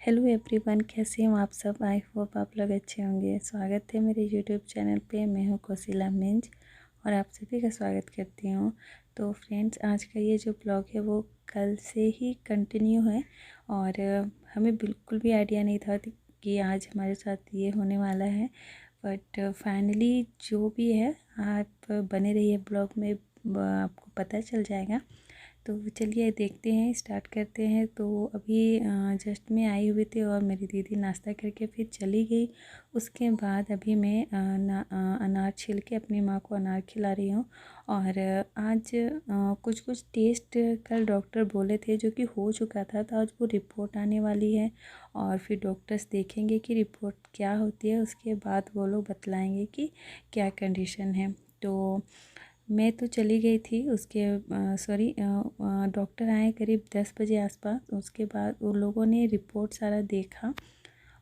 Hello everyone, कैसे हो आप सब। आई होप आप लोग अच्छे होंगे। स्वागत है मेरे यूट्यूब चैनल पे। मैं हूँ कौशिला मिंज और आप सभी का स्वागत करती हूँ। तो फ्रेंड्स, आज का ये जो ब्लॉग है वो कल से ही कंटिन्यू है और हमें बिल्कुल भी आइडिया नहीं था कि आज हमारे साथ ये होने वाला है। बट फाइनली जो भी है, आप बने रहिए ब्लॉग में, आपको पता चल जाएगा। तो चलिए देखते हैं, स्टार्ट करते हैं। तो अभी जस्ट मैं आई हुई थी और मेरी दीदी नाश्ता करके फिर चली गई। उसके बाद अभी मैं अनार छील के अपनी माँ को अनार खिला रही हूँ। और आज कुछ कुछ टेस्ट कल डॉक्टर बोले थे जो कि हो चुका था, तो आज वो रिपोर्ट आने वाली है और फिर डॉक्टर्स देखेंगे कि रिपोर्ट क्या होती है। उसके बाद वो लोग बतलाएंगे कि क्या कंडीशन है। तो मैं तो चली गई थी। उसके डॉक्टर आए करीब 10 बजे आसपास। उसके बाद उन लोगों ने रिपोर्ट सारा देखा।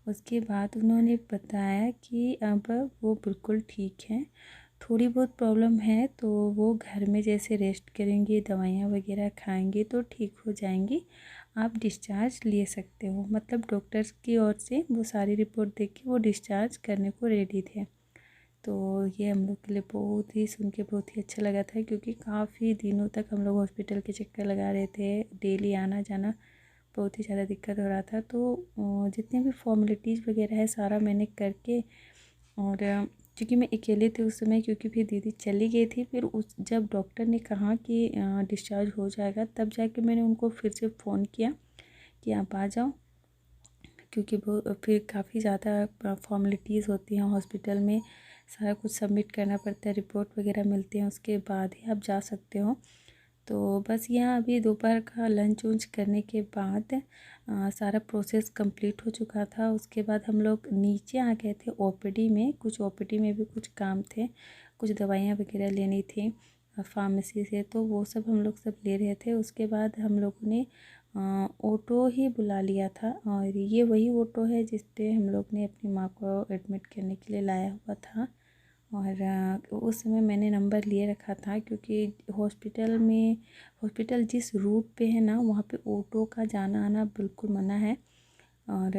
उसके बाद उन्होंने बताया कि अब वो बिल्कुल ठीक है। थोड़ी बहुत प्रॉब्लम है तो वो घर में जैसे रेस्ट करेंगी, दवाइयाँ वगैरह खाएंगी तो ठीक हो जाएंगी। आप डिस्चार्ज ले सकते हो। मतलब डॉक्टर्स की ओर से वो सारी रिपोर्ट देख के वो डिस्चार्ज करने को रेडी थे। तो ये हम लोग के लिए बहुत ही सुन के बहुत ही अच्छा लगा था, क्योंकि काफ़ी दिनों तक हम लोग हॉस्पिटल के चक्कर लगा रहे थे। डेली आना जाना बहुत ही ज़्यादा दिक्कत हो रहा था। तो जितने भी फॉर्मेलिटीज़ वगैरह है सारा मैंने करके, और क्योंकि मैं अकेले थी उस समय, क्योंकि फिर दीदी चली गई थी। फिर उस जब डॉक्टर ने कहा कि डिस्चार्ज हो जाएगा, तब जाके मैंने उनको फिर से फ़ोन किया कि आप आ जाओ, क्योंकि वो फिर काफ़ी ज़्यादा फॉर्मेलिटीज़ होती हैं हॉस्पिटल में। सारा कुछ सबमिट करना पड़ता है, रिपोर्ट वगैरह मिलती हैं, उसके बाद ही आप जा सकते हो। तो बस यहाँ अभी दोपहर का लंच वंच करने के बाद सारा प्रोसेस कंप्लीट हो चुका था। उसके बाद हम लोग नीचे आ गए थे ओपीडी में। कुछ ओपीडी में भी कुछ काम थे, कुछ दवाइयाँ वगैरह लेनी थी फार्मेसी से, तो वो सब हम लोग सब ले रहे थे। उसके बाद हम लोगों ने ऑटो ही बुला लिया था, और ये वही ऑटो है जिस पे हम लोग ने अपनी माँ को एडमिट करने के लिए लाया हुआ था। और उस समय मैंने नंबर लिए रखा था, क्योंकि हॉस्पिटल जिस रूट पे है ना, वहाँ पे ऑटो का जाना आना बिल्कुल मना है। और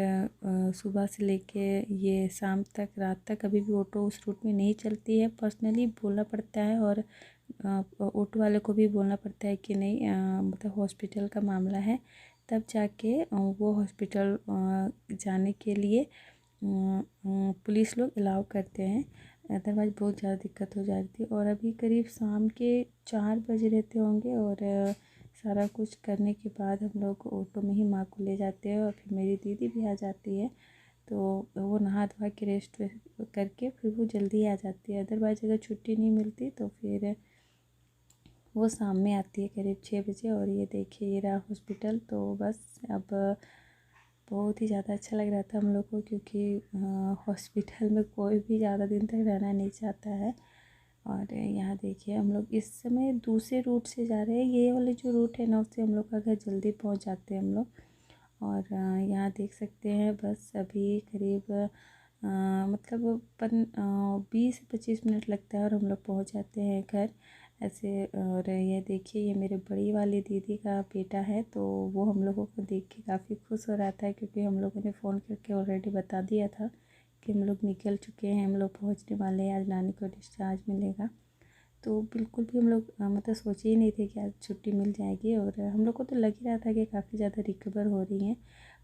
सुबह से लेके ये शाम तक, रात तक कभी भी ऑटो उस रूट में नहीं चलती है। पर्सनली बोलना पड़ता है और ऑटो वाले को भी बोलना पड़ता है कि नहीं, मतलब हॉस्पिटल का मामला है, तब जाके वो हॉस्पिटल जाने के लिए पुलिस लोग अलाउ करते हैं। अदरवाइज़ बहुत ज़्यादा दिक्कत हो जाती थी। और अभी करीब शाम के 4 बज रहते होंगे, और सारा कुछ करने के बाद हम लोग ऑटो में ही माँ को ले जाते हैं, और फिर मेरी दीदी भी आ जाती है। तो वो नहा धोवा के रेस्ट करके फिर वो जल्दी आ जाती है। अदरवाइज़ अगर छुट्टी नहीं मिलती तो फिर वो शाम में आती है करीब 6 बजे। और ये देखिए, ये रहा हॉस्पिटल। तो बस अब बहुत ही ज़्यादा अच्छा लग रहा था हम लोग को, क्योंकि हॉस्पिटल में कोई भी ज़्यादा दिन तक रहना नहीं चाहता है। और यहाँ देखिए, हम लोग इस समय दूसरे रूट से जा रहे हैं। ये वाले जो रूट है ना, उससे हम लोग का घर जल्दी पहुँच जाते हैं हम लोग। और यहाँ देख सकते हैं, बस अभी करीब मतलब 20 से 25 मिनट लगता है और हम लोग पहुँच जाते हैं घर ऐसे। और ये देखिए, ये मेरे बड़ी वाली दीदी का बेटा है। तो वो हम लोगों को देख के काफ़ी खुश हो रहा था, क्योंकि हम लोगों ने फ़ोन करके ऑलरेडी बता दिया था कि हम लोग निकल चुके हैं, हम लोग पहुंचने वाले हैं, आज नानी को डिस्चार्ज मिलेगा। तो बिल्कुल भी हम लोग मतलब सोचे ही नहीं थे कि आज छुट्टी मिल जाएगी। और हम लोग को तो लग ही रहा था कि काफ़ी ज़्यादा रिकवर हो रही हैं,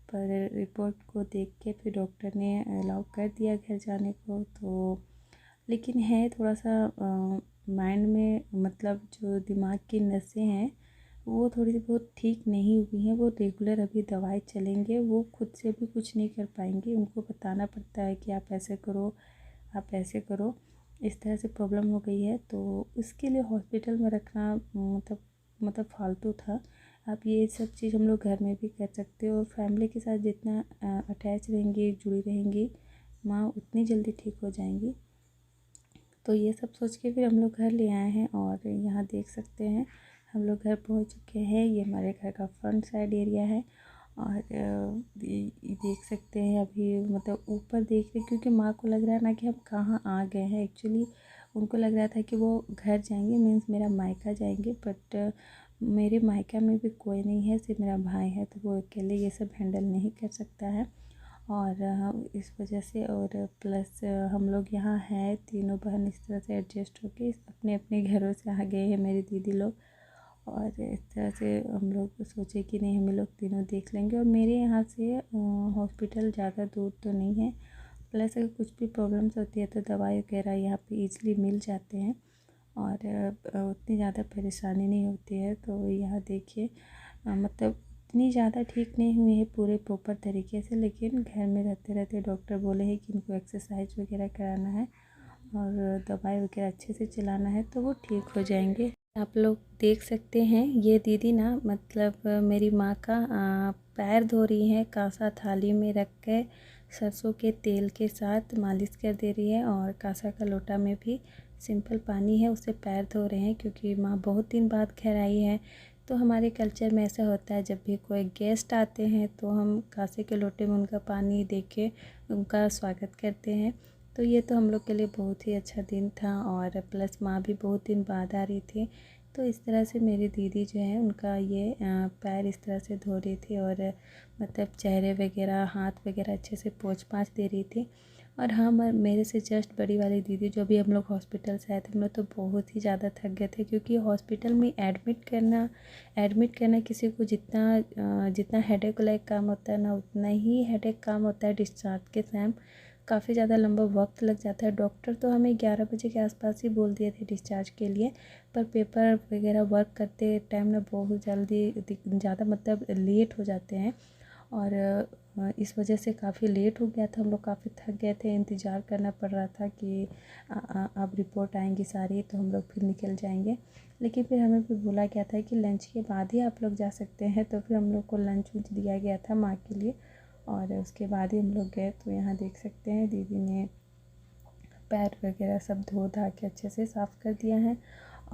पर रिपोर्ट को देख के फिर डॉक्टर ने अलाउ कर दिया घर जाने को। तो लेकिन है थोड़ा सा माइंड में, मतलब जो दिमाग की नसें हैं वो थोड़ी सी बहुत ठीक नहीं हुई हैं। वो रेगुलर अभी दवाई चलेंगे, वो खुद से भी कुछ नहीं कर पाएंगे। उनको बताना पड़ता है कि आप ऐसे करो, आप ऐसे करो। इस तरह से प्रॉब्लम हो गई है, तो इसके लिए हॉस्पिटल में रखना मतलब फालतू था। आप ये सब चीज़ हम लोग घर में भी कर सकते हो। फैमिली के साथ जितना अटैच रहेंगी, जुड़ी रहेंगी माँ, उतनी जल्दी ठीक हो जाएंगी। तो ये सब सोच के फिर हम लोग घर ले आए हैं। और यहाँ देख सकते हैं हम लोग घर पहुँच चुके हैं। ये हमारे घर का फ्रंट साइड एरिया है। और ये देख सकते हैं अभी मतलब ऊपर देख रहे, क्योंकि माँ को लग रहा है ना कि हम कहाँ आ गए हैं। एक्चुअली उनको लग रहा था कि वो घर जाएंगे, मीन्स मेरा मायका जाएंगे, बट मेरे मायका में भी कोई नहीं है, सिर्फ मेरा भाई है। तो वो अकेले ये सब हैंडल नहीं कर सकता है। और इस वजह से, और प्लस हम लोग यहाँ हैं तीनों बहन इस तरह से एडजस्ट होके अपने अपने घरों से आ गए हैं, मेरी दीदी लोग। और इस तरह से हम लोग सोचे कि नहीं हम लोग तीनों देख लेंगे। और मेरे यहाँ से हॉस्पिटल ज़्यादा दूर तो नहीं है, प्लस अगर कुछ भी प्रॉब्लम्स होती है तो दवाई वगैरह यहाँ पे इजीली मिल जाते हैं और उतनी ज़्यादा परेशानी नहीं होती है। तो यहाँ देखिए मतलब इतनी ज़्यादा ठीक नहीं हुई है पूरे प्रॉपर तरीके से, लेकिन घर में रहते रहते डॉक्टर बोले हैं कि इनको एक्सरसाइज वगैरह कराना है और दवाई वगैरह अच्छे से चलाना है तो वो ठीक हो जाएंगे। आप लोग देख सकते हैं ये दीदी ना मतलब मेरी माँ का पैर धो रही है, कांसा थाली में रख के सरसों के तेल के साथ मालिश कर दे रही है। और कांसा का लोटा में भी सिंपल पानी है, उससे पैर धो रहे हैं, क्योंकि माँ बहुत दिन बाद घर आई है। तो हमारे कल्चर में ऐसा होता है जब भी कोई गेस्ट आते हैं तो हम कांसे के लोटे में उनका पानी दे के उनका स्वागत करते हैं। तो ये तो हम लोग के लिए बहुत ही अच्छा दिन था। और प्लस माँ भी बहुत दिन बाद आ रही थी, तो इस तरह से मेरी दीदी जो है उनका ये पैर इस तरह से धो रही थी और मतलब चेहरे वगैरह हाथ वगैरह अच्छे से पोंछ पाछ दे रही थी। और हाँ मेरे से जस्ट बड़ी वाली दीदी जो भी हम लोग हॉस्पिटल से आए थे, हम लोग तो बहुत ही ज़्यादा थक गए थे, क्योंकि हॉस्पिटल में एडमिट करना किसी को जितना हेडेक लाइक काम होता है ना, उतना ही हेडेक काम होता है डिस्चार्ज के टाइम। काफ़ी ज़्यादा लंबा वक्त लग जाता है। डॉक्टर तो हमें 11 बजे के आसपास ही बोल दिए थे डिस्चार्ज के लिए, पर पेपर वगैरह वर्क करते टाइम ना बहुत जल्दी ज़्यादा मतलब लेट हो जाते हैं। और इस वजह से काफ़ी लेट हो गया था, हम लोग काफ़ी थक गए थे, इंतज़ार करना पड़ रहा था कि अब रिपोर्ट आएंगी सारी तो हम लोग फिर निकल जाएंगे। लेकिन फिर हमें भी बोला गया था कि लंच के बाद ही आप लोग जा सकते हैं, तो फिर हम लोग को लंच वंच दिया गया था माँ के लिए और उसके बाद ही हम लोग गए। तो यहाँ देख सकते हैं दीदी ने पैर वगैरह सब धो धा के अच्छे से साफ़ कर दिया है।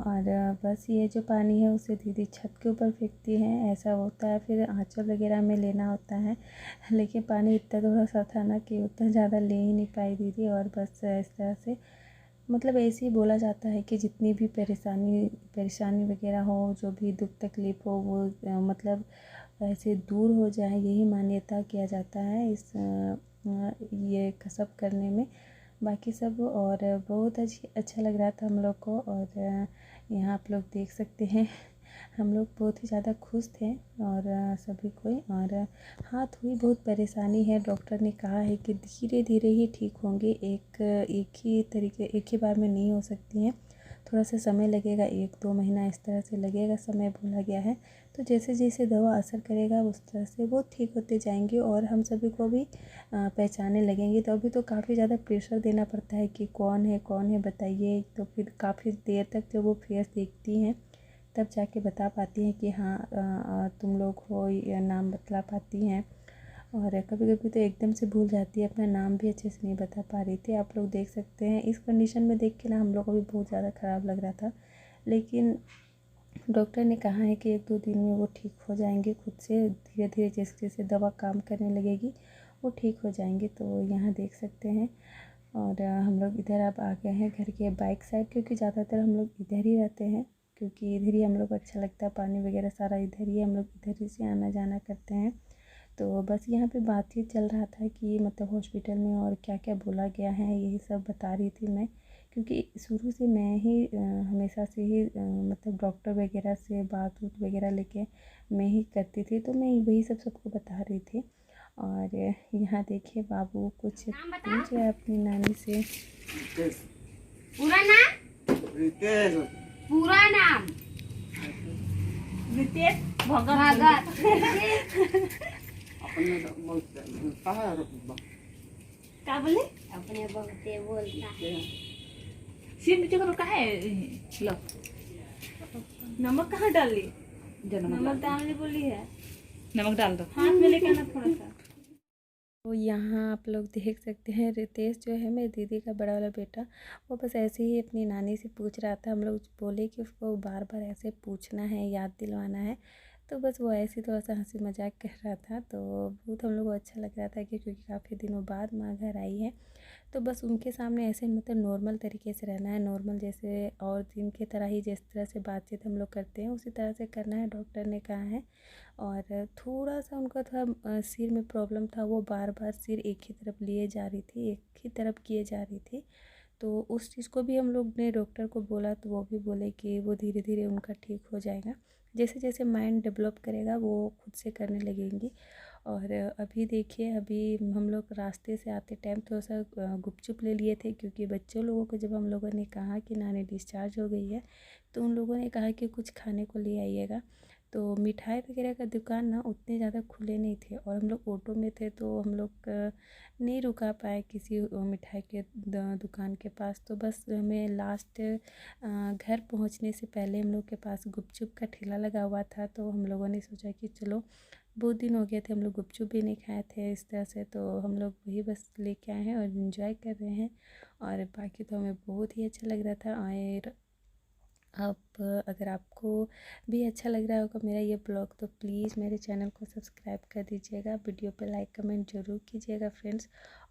और बस ये जो पानी है उसे दीदी छत के ऊपर फेंकती हैं, ऐसा होता है। फिर आँचल वगैरह में लेना होता है, लेकिन पानी इतना थोड़ा सा था ना कि उतना ज़्यादा ले ही नहीं पाई दीदी। और बस इस तरह से मतलब ऐसे ही बोला जाता है कि जितनी भी परेशानी वगैरह हो, जो भी दुख तकलीफ़ हो, वो मतलब ऐसे दूर हो जाए, यही मान्यता किया जाता है इस ये कसब करने में। बाकी सब और बहुत अच्छा लग रहा था हम लोग को। और यहाँ आप लोग देख सकते हैं हम लोग बहुत ही ज़्यादा खुश थे और सभी कोई। और हाँ थोड़ी बहुत परेशानी है, डॉक्टर ने कहा है कि धीरे धीरे ही ठीक होंगे, एक ही बार में नहीं हो सकती हैं, थोड़ा सा समय लगेगा, 1-2 महीना इस तरह से लगेगा समय बोला गया है। तो जैसे जैसे दवा असर करेगा उस तरह से वो ठीक होते जाएंगे और हम सभी को भी पहचानने लगेंगे। तो अभी तो काफ़ी ज़्यादा प्रेशर देना पड़ता है कि कौन है बताइए। तो फिर काफ़ी देर तक जब वो फेस देखती हैं तब जाके बता पाती हैं कि हाँ तुम लोग हो, या नाम बतला पाती हैं। और कभी कभी तो एकदम से भूल जाती है, अपना नाम भी अच्छे से नहीं बता पा रही थी। आप लोग देख सकते हैं इस कंडीशन में देख के ना हम लोग को भी बहुत ज़्यादा ख़राब लग रहा था, लेकिन डॉक्टर ने कहा है कि 1-2 दिन में वो ठीक हो जाएंगे खुद से, धीरे धीरे जैसे जैसे दवा काम करने लगेगी वो ठीक हो जाएंगे। तो यहाँ देख सकते हैं। और हम लोग इधर अब आ गए हैं घर के बाइक साइड, क्योंकि ज़्यादातर हम लोग इधर ही रहते हैं, क्योंकि इधर ही हम लोग को अच्छा लगता है, पानी वगैरह सारा इधर ही, हम लोग इधर ही से आना जाना करते हैं। तो बस यहाँ पे बातचीत चल रहा था कि मतलब हॉस्पिटल में और क्या क्या बोला गया है, यही सब बता रही थी मैं, क्योंकि शुरू से मैं ही हमेशा से ही मतलब डॉक्टर वगैरह से बात वगैरह लेके मैं ही करती थी, तो मैं वही सब सबको बता रही थी। और यहाँ देखिए बाबू कुछ पूछ रहा है अपनी नानी से। पूरा नाम पूरा नाम रितेश भगत क्या बोले अपने बहुते बोलता है। सिम चक्कर का है। लो नमक कहाँ डाल ली, नमक डालने बोली है, नमक डाल दो हाथ में लेके ना थोड़ा सा। तो यहाँ आप लोग देख सकते हैं रितेश जो है मेरी दीदी का बड़ा वाला बेटा, वो बस ऐसे ही अपनी नानी से पूछ रहा था। हम लोग बोले कि उसको बार बार ऐसे पूछना है, याद दिलवाना है, तो बस वो ऐसे ही थोड़ा सा हंसी मजाक कर रहा था। तो बहुत हम लोग को अच्छा लग रहा था कि क्योंकि काफ़ी दिनों बाद माँ घर आई है, तो बस उनके सामने ऐसे मतलब नॉर्मल तरीके से रहना है, नॉर्मल जैसे और दिन की तरह ही जिस तरह से बातचीत हम लोग करते हैं उसी तरह से करना है, डॉक्टर ने कहा है। और थोड़ा सा उनका था सिर में प्रॉब्लम था, वो बार बार सिर एक ही तरफ लिए जा रही थी, एक ही तरफ किए जा रही थी। तो उस चीज़ को भी हम लोग ने डॉक्टर को बोला, तो वो भी बोले कि वो धीरे धीरे उनका ठीक हो जाएगा, जैसे जैसे माइंड डेवलप करेगा वो खुद से करने लगेंगी। और अभी देखिए, अभी हम लोग रास्ते से आते टाइम थोड़ा सा गुपचुप ले लिए थे, क्योंकि बच्चों लोगों को जब हम लोगों ने कहा कि नानी डिस्चार्ज हो गई है, तो उन लोगों ने कहा कि कुछ खाने को ले आइएगा। तो मिठाई वगैरह का दुकान ना उतने ज़्यादा खुले नहीं थे, और हम लोग ऑटो में थे, तो हम लोग नहीं रुका पाए किसी मिठाई के दुकान के पास। तो बस हमें लास्ट घर पहुंचने से पहले हम लोग के पास गुपचुप का ठेला लगा हुआ था, तो हम लोगों ने सोचा कि चलो, बहुत दिन हो गए थे हम लोग गुपचुप भी नहीं खाए थे इस तरह से, तो हम लोग वही बस लेके आए हैं और इन्जॉय कर रहे हैं। और बाकी तो हमें बहुत ही अच्छा लग रहा था। और आप अगर आपको भी अच्छा लग रहा होगा मेरा ये ब्लॉग, तो प्लीज़ मेरे चैनल को सब्सक्राइब कर दीजिएगा, वीडियो पे लाइक कमेंट ज़रूर कीजिएगा फ्रेंड्स,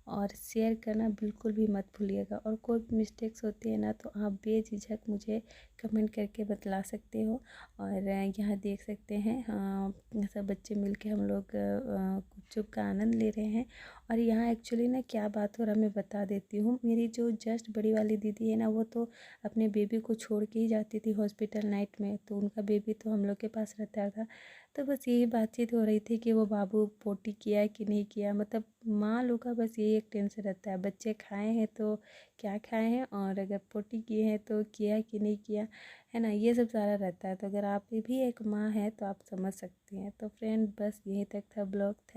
और शेयर करना बिल्कुल भी मत भूलिएगा। और कोई भी मिस्टेक्स होती है ना, तो आप बेझिझक मुझे कमेंट करके बतला सकते हो। और यहाँ देख सकते हैं, सब बच्चे मिलके हम लोग गुपचुप का आनंद ले रहे हैं। और यहाँ एक्चुअली ना क्या बात हो रहा है मैं बता देती हूँ। मेरी जो जस्ट बड़ी वाली दीदी है ना, वो तो अपने बेबी को छोड़ के ही जाती थी हॉस्पिटल नाइट में, तो उनका बेबी तो हम लोग के पास रहता था। तो बस यही बातचीत हो रही थी कि वो बाबू पोटी किया कि नहीं किया, मतलब माँ लोग का बस यही एक टेंशन रहता है, बच्चे खाए हैं तो क्या खाए हैं, और अगर पोटी किए हैं तो किया कि नहीं किया, है ना, ये सब सारा रहता है। तो अगर आप भी एक माँ है तो आप समझ सकती हैं। तो फ्रेंड बस यहीं तक था ब्लॉग।